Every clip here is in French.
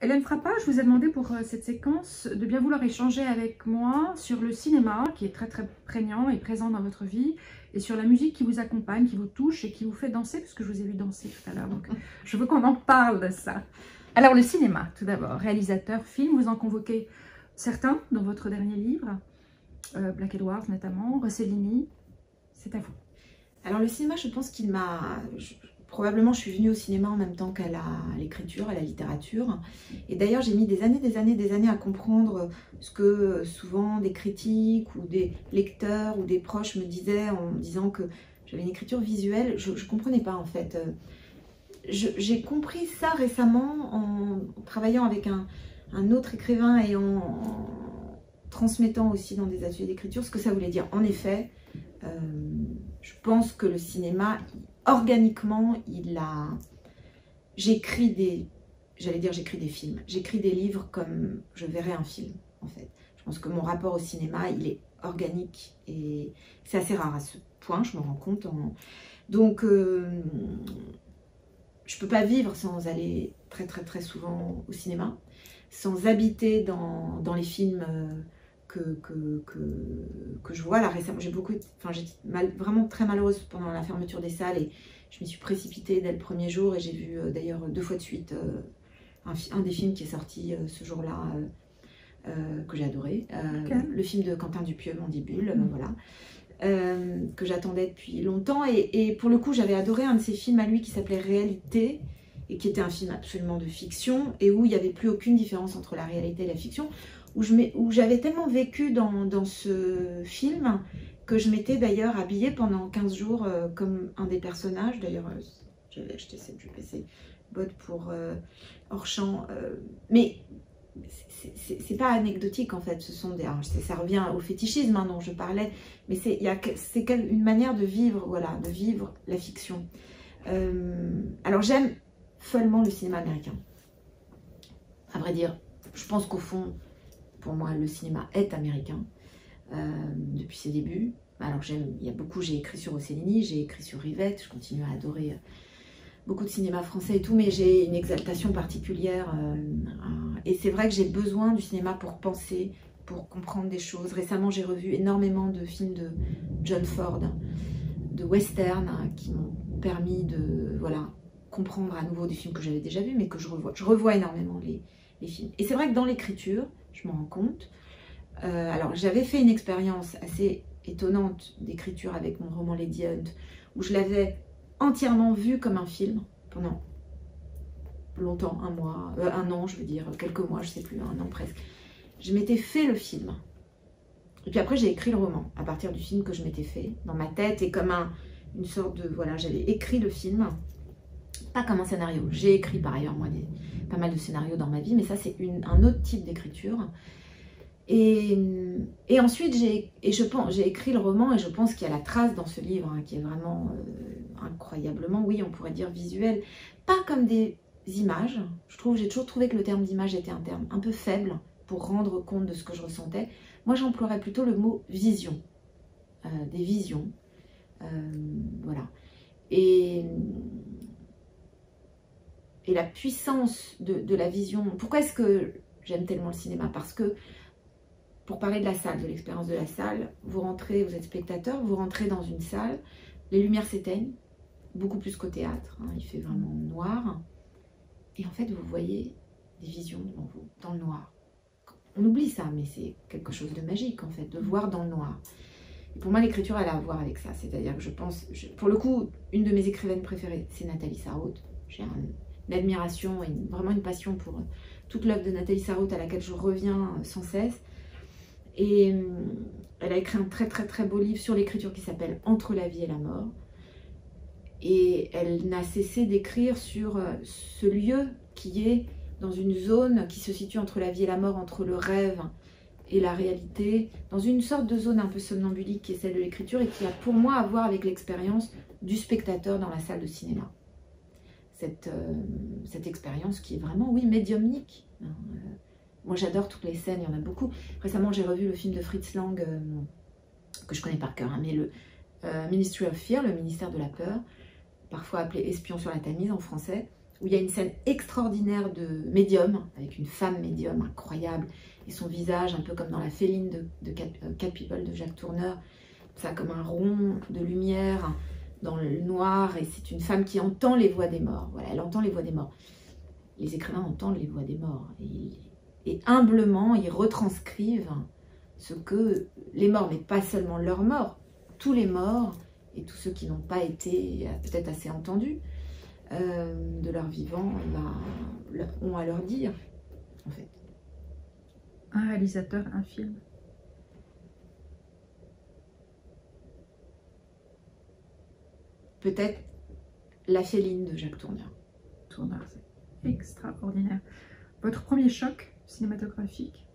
Hélène Frappa, je vous ai demandé pour cette séquence de bien vouloir échanger avec moi sur le cinéma qui est très prégnant et présent dans votre vie et sur la musique qui vous accompagne, qui vous touche et qui vous fait danser, parce que je vous ai vu danser tout à l'heure, donc je veux qu'on en parle de ça. Alors le cinéma, tout d'abord, réalisateur, film, vous en convoquez certains dans votre dernier livre, Black Edwards notamment, Rossellini, c'est à vous. Alors le cinéma, je pense qu'il m'a... Probablement, je suis venue au cinéma en même temps qu'à l'écriture, à la littérature. Et d'ailleurs, j'ai mis des années à comprendre ce que souvent des critiques ou des lecteurs ou des proches me disaient en me disant que j'avais une écriture visuelle. Je ne comprenais pas en fait. J'ai compris ça récemment en travaillant avec un autre écrivain et en transmettant aussi dans des ateliers d'écriture ce que ça voulait dire. En effet, je pense que le cinéma, organiquement, j'écris des films, j'écris des livres comme je verrais un film, en fait. Je pense que mon rapport au cinéma, il est organique et c'est assez rare à ce point, je me rends compte. Donc, je peux pas vivre sans aller très souvent au cinéma, sans habiter dans les films que je vois là récemment. J'étais vraiment très malheureuse pendant la fermeture des salles et je m'y suis précipitée dès le premier jour et j'ai vu d'ailleurs 2 fois de suite un des films qui est sorti ce jour-là que j'ai adoré, le film de Quentin Dupieux, Mandibule, voilà, que j'attendais depuis longtemps et pour le coup j'avais adoré un de ses films à lui qui s'appelait Réalité et qui était un film absolument de fiction et où il n'y avait plus aucune différence entre la réalité et la fiction, où j'avais tellement vécu dans ce film que je m'étais d'ailleurs habillée pendant 15 jours comme un des personnages. D'ailleurs, j'avais acheté cette jupe et ces bottes pour hors champ. Mais c'est pas anecdotique en fait. Alors, ça revient au fétichisme dont je parlais, mais c'est une manière de vivre, voilà, de vivre la fiction. Alors j'aime follement le cinéma américain. À vrai dire, je pense qu'au fond, pour moi, le cinéma est américain depuis ses débuts. Alors j'ai écrit sur Rossellini, j'ai écrit sur Rivette, je continue à adorer beaucoup de cinéma français et tout, mais j'ai une exaltation particulière. Et c'est vrai que j'ai besoin du cinéma pour penser, pour comprendre des choses. Récemment, j'ai revu énormément de films de John Ford, de western, qui m'ont permis de comprendre à nouveau des films que j'avais déjà vus, mais que je revois. Je revois énormément les films. Et c'est vrai que dans l'écriture, je m'en rends compte. Alors, j'avais fait une expérience assez étonnante d'écriture avec mon roman Lady Hunt, où je l'avais entièrement vu comme un film pendant longtemps, un an, je veux dire, quelques mois, je sais plus, un an presque. Je m'étais fait le film. Et puis après, j'ai écrit le roman à partir du film que je m'étais fait dans ma tête et comme une sorte de... Voilà, j'avais écrit le film, pas comme un scénario. J'ai écrit par ailleurs, moi, pas mal de scénarios dans ma vie, mais ça, c'est un autre type d'écriture. Et ensuite, j'ai écrit le roman et je pense qu'il y a la trace dans ce livre qui est vraiment incroyablement, oui, on pourrait dire visuel. Pas comme des images. J'ai toujours trouvé que le terme d'image était un terme un peu faible pour rendre compte de ce que je ressentais. Moi, j'emploierais plutôt le mot vision. Des visions. Voilà. Et la puissance de la vision. Pourquoi est-ce que j'aime tellement le cinéma? Parce que, pour parler de la salle, de l'expérience de la salle, vous êtes spectateur, vous rentrez dans une salle, les lumières s'éteignent, beaucoup plus qu'au théâtre, il fait vraiment noir. Et en fait, vous voyez des visions devant vous, dans le noir. On oublie ça, mais c'est quelque chose de magique, en fait, de voir dans le noir. Et pour moi, l'écriture, elle a à voir avec ça. C'est-à-dire que je pense... pour le coup, une de mes écrivaines préférées, c'est Nathalie Sarraute. J'ai une admiration et vraiment une passion pour toute l'œuvre de Nathalie Sarraute à laquelle je reviens sans cesse. Et elle a écrit un très beau livre sur l'écriture qui s'appelle Entre la vie et la mort. Et elle n'a cessé d'écrire sur ce lieu qui est dans une zone qui se situe entre la vie et la mort, entre le rêve et la réalité, dans une sorte de zone un peu somnambulique qui est celle de l'écriture et qui a pour moi à voir avec l'expérience du spectateur dans la salle de cinéma. Cette expérience qui est vraiment, oui, médiumnique. Moi, j'adore toutes les scènes, il y en a beaucoup. Récemment, j'ai revu le film de Fritz Lang, que je connais par cœur, mais le Ministry of Fear, le ministère de la peur, parfois appelé Espion sur la Tamise en français, où il y a une scène extraordinaire de médium, avec une femme médium incroyable, et son visage, un peu comme dans la Féline de Cat People de Jacques Tourneur, ça comme un rond de lumière dans le noir, et c'est une femme qui entend les voix des morts. Voilà, elle entend les voix des morts. Les écrivains entendent les voix des morts, et humblement, ils retranscrivent ce que les morts, mais pas seulement leurs morts, tous les morts, et tous ceux qui n'ont pas été peut-être assez entendus de leur vivant, ont à leur dire, en fait. Un réalisateur, un film. Peut-être La Féline de Jacques Tourneur. Tourneur, c'est extraordinaire. Votre premier choc cinématographique?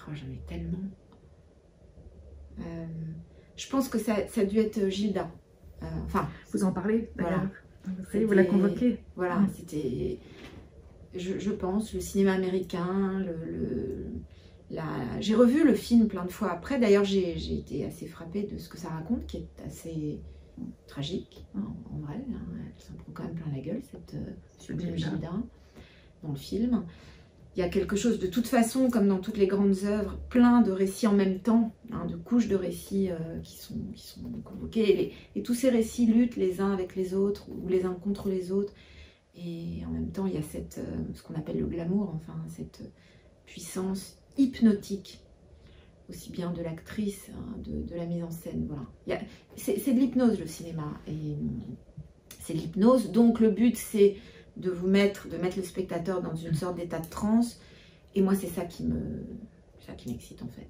Oh, j'en ai tellement. Je pense que ça a dû être Gilda. Enfin, vous en parlez d'ailleurs. Voilà. Vous la convoquez. Voilà, c'était, je pense, le cinéma américain. J'ai revu le film plein de fois après. D'ailleurs, j'ai été assez frappée de ce que ça raconte, qui est assez tragique, en vrai. Elle s'en prend quand même plein la gueule, cette Gilda, dans le film. Il y a quelque chose, de toute façon, comme dans toutes les grandes œuvres, plein de récits en même temps, de couches de récits qui sont convoqués. Et tous ces récits luttent les uns avec les autres, ou les uns contre les autres. Et en même temps, il y a ce qu'on appelle le glamour, enfin, cette puissance hypnotique, aussi bien de l'actrice, de la mise en scène. Voilà. C'est de l'hypnose, le cinéma. Et c'est de l'hypnose, donc le but, c'est de mettre le spectateur dans une sorte d'état de transe. Et moi, c'est ça qui m'excite, en fait,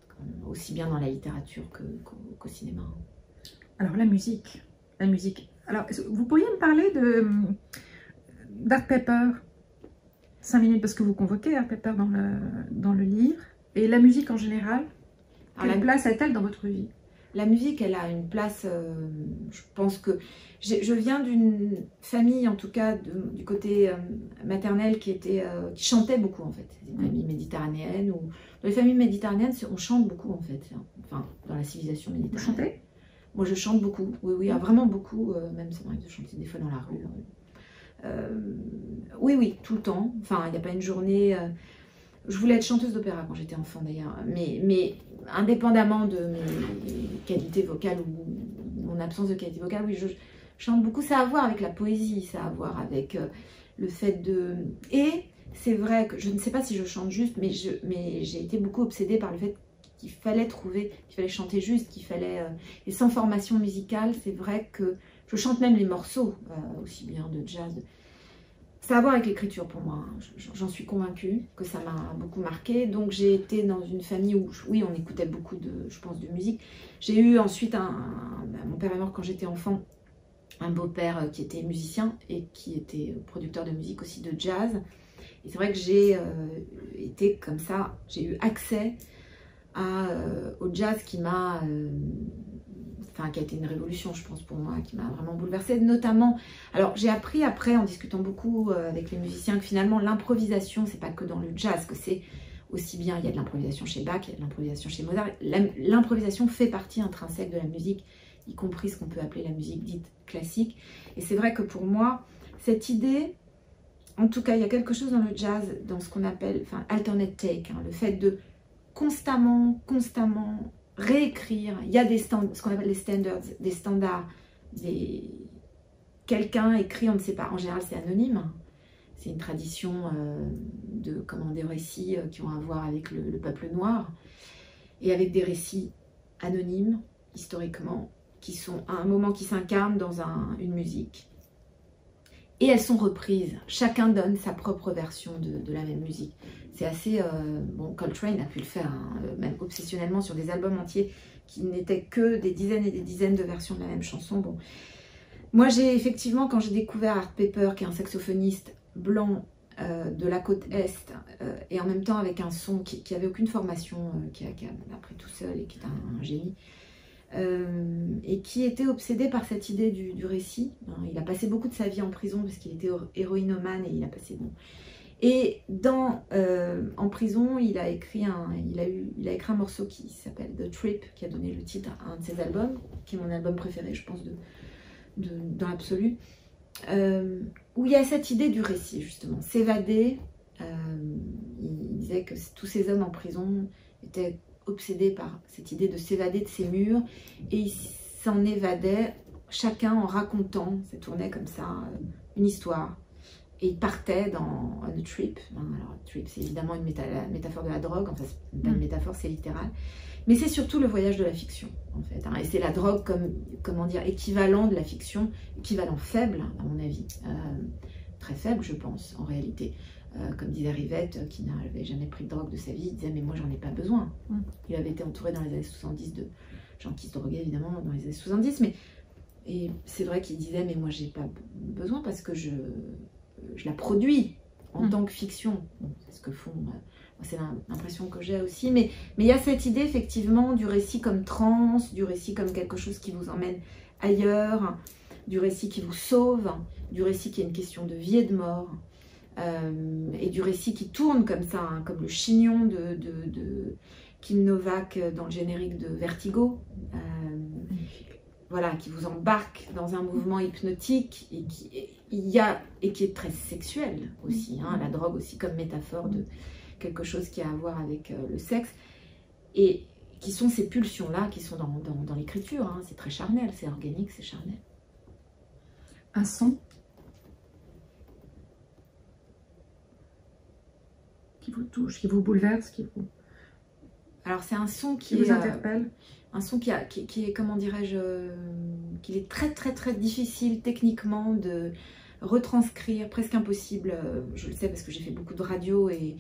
aussi bien dans la littérature qu'au cinéma. Alors, la musique. Alors, vous pourriez me parler d'Art Pepper? 5 minutes, parce que vous convoquez Art Pepper dans le livre. Et la musique en général, quelle place a-t-elle dans votre vie? La musique, elle a une place, je pense que... Je viens d'une famille, en tout cas du côté maternel, qui chantait beaucoup, en fait. C'est une famille méditerranéenne. Dans les familles méditerranéennes, on chante beaucoup, en fait. Enfin, dans la civilisation méditerranéenne. Vous chantez? Moi, je chante beaucoup. Oui, vraiment beaucoup. Même, ça m'arrive de chanter des fois dans la rue. Oui, tout le temps. Enfin, il n'y a pas une journée... Je voulais être chanteuse d'opéra quand j'étais enfant, d'ailleurs. Mais indépendamment de mes qualités vocales ou mon absence de qualité vocale, oui, je chante beaucoup. Ça a à voir avec la poésie, ça a à voir avec le fait de... Et c'est vrai que je ne sais pas si je chante juste, mais j'ai été beaucoup obsédée par le fait qu'il fallait chanter juste, qu'il fallait... et sans formation musicale, c'est vrai que je chante même les morceaux, aussi bien de jazz. Ça a à voir avec l'écriture pour moi, j'en suis convaincue que ça m'a beaucoup marqué. Donc j'ai été dans une famille où, oui, on écoutait beaucoup de musique. J'ai eu ensuite, mon père est mort quand j'étais enfant, un beau-père qui était musicien et qui était producteur de musique aussi, de jazz. Et c'est vrai que j'ai été comme ça, j'ai eu accès au jazz qui m'a... qui a été une révolution, je pense, pour moi, qui m'a vraiment bouleversée, notamment... Alors, j'ai appris après, en discutant beaucoup avec les musiciens, que finalement, l'improvisation, c'est pas que dans le jazz, que c'est aussi bien, il y a de l'improvisation chez Bach, il y a de l'improvisation chez Mozart. L'improvisation fait partie intrinsèque de la musique, y compris ce qu'on peut appeler la musique dite classique. Et c'est vrai que pour moi, cette idée, en tout cas, il y a quelque chose dans le jazz, dans ce qu'on appelle, alternate take, le fait de constamment réécrire. Il y a ce qu'on appelle les standards, des standards. Quelqu'un écrit, on ne sait pas, en général c'est anonyme. C'est une tradition des récits qui ont à voir avec le peuple noir. Et avec des récits anonymes, historiquement, qui sont à un moment qui s'incarnent dans une musique. Et elles sont reprises. Chacun donne sa propre version de la même musique. C'est assez... Coltrane a pu le faire, même obsessionnellement, sur des albums entiers qui n'étaient que des dizaines et des dizaines de versions de la même chanson. Bon. Moi, j'ai effectivement, quand j'ai découvert Art Pepper, qui est un saxophoniste blanc de la côte Est, et en même temps avec un son qui avait aucune formation, qui a appris tout seul et qui est un génie, et qui était obsédé par cette idée du récit. Il a passé beaucoup de sa vie en prison parce qu'il était héroïnomane et il a passé... Et en prison, il a écrit un morceau qui s'appelle The Trip, qui a donné le titre à un de ses albums, qui est mon album préféré, je pense, dans l'absolu, où il y a cette idée du récit, justement, s'évader. Il disait que tous ces hommes en prison étaient obsédés par cette idée de s'évader de ces murs, et ils s'en évadaient, chacun en racontant, ça tournait comme ça, une histoire. Et il partait dans The Trip. Alors, Trip, c'est évidemment une métaphore de la drogue. Enfin, c'est pas une métaphore, c'est littéral. Mais c'est surtout le voyage de la fiction, en fait. Et c'est la drogue comme, comment dire, équivalent de la fiction, équivalent faible, à mon avis. Très faible, je pense, en réalité. Comme disait Rivette, qui n'avait jamais pris de drogue de sa vie, il disait « mais moi, j'en ai pas besoin ». Il avait été entouré dans les années 70 de gens qui se droguaient, évidemment, dans les années 70. Et c'est vrai qu'il disait « mais moi, j'ai pas besoin parce que je la produis en tant que fiction ». Bon, c'est ce que font, c'est l'impression que j'ai aussi, mais il y a cette idée effectivement du récit comme transe, du récit comme quelque chose qui vous emmène ailleurs, du récit qui vous sauve, du récit qui est une question de vie et de mort, et du récit qui tourne comme ça, hein, comme le chignon de Kim Novak dans le générique de Vertigo. Voilà, qui vous embarque dans un mouvement hypnotique et qui est très sexuel aussi, hein, la drogue aussi comme métaphore de quelque chose qui a à voir avec le sexe, et qui sont ces pulsions-là qui sont dans l'écriture, hein, c'est très charnel, c'est organique, c'est charnel. Un son qui vous touche, qui vous bouleverse, Alors c'est un son qui vous interpelle. Un son qui est, comment dirais-je, qu'il est très très très difficile techniquement de retranscrire, presque impossible, je le sais parce que j'ai fait beaucoup de radio et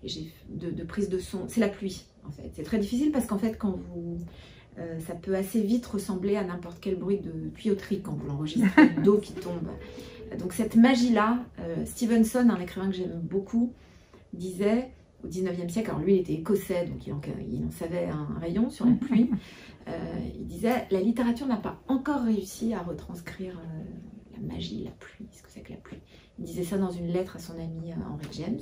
j'ai de prise de son, c'est la pluie en fait. C'est très difficile parce qu'en fait quand vous, ça peut assez vite ressembler à n'importe quel bruit de tuyauterie quand vous l'enregistrez, d'eau qui tombe. Donc cette magie-là, Stevenson, un écrivain que j'aime beaucoup, disait au 19e siècle, alors lui il était écossais, donc il en savait un rayon sur la pluie, il disait « La littérature n'a pas encore réussi à retranscrire la magie, la pluie, ce que c'est que la pluie ». Il disait ça dans une lettre à son ami Henry James,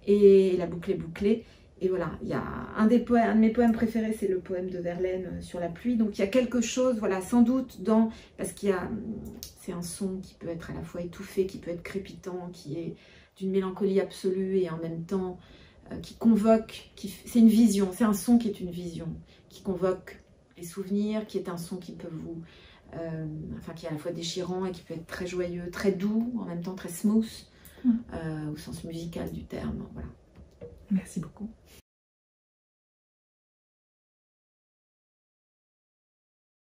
et la boucle est bouclée. Et voilà, il y a un de mes poèmes préférés, c'est le poème de Verlaine sur la pluie. Donc il y a quelque chose, voilà, sans doute parce c'est un son qui peut être à la fois étouffé, qui peut être crépitant, qui est d'une mélancolie absolue et en même temps qui convoque, c'est une vision, c'est un son qui est une vision, qui convoque les souvenirs, qui est un son qui peut vous, qui est à la fois déchirant et qui peut être très joyeux, très doux, en même temps très smooth, au sens musical du terme, voilà. Merci beaucoup.